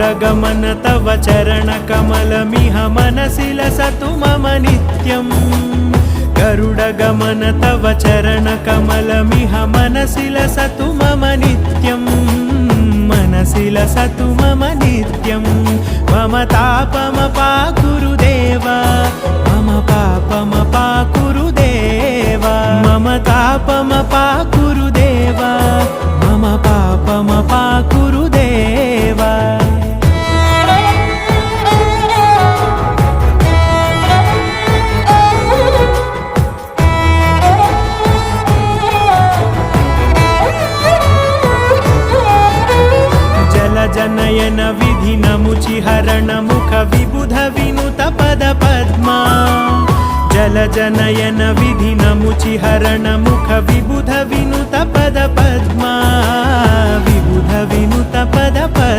गरुडगमन तव चरणकमलमिह मनसि लसतु मम नित्यम् गरुडगमन तव चरणकमलमिह मनसि लसतु मम नित्यम् मनसि लसतु मम नित्यं मम तापमपाकुरु देवा मम पापमपाकुरु देवा मम तापमपाकुरु देवा मम पापमपाकुरु देवा जनयन विधि नमुचिहरण मुख विबुध विनुत पद पद्मा जल जनयन विधि नमुचिहरण मुख विबुध विनुत पद पद्मा विबुध विनुत पद पद्मा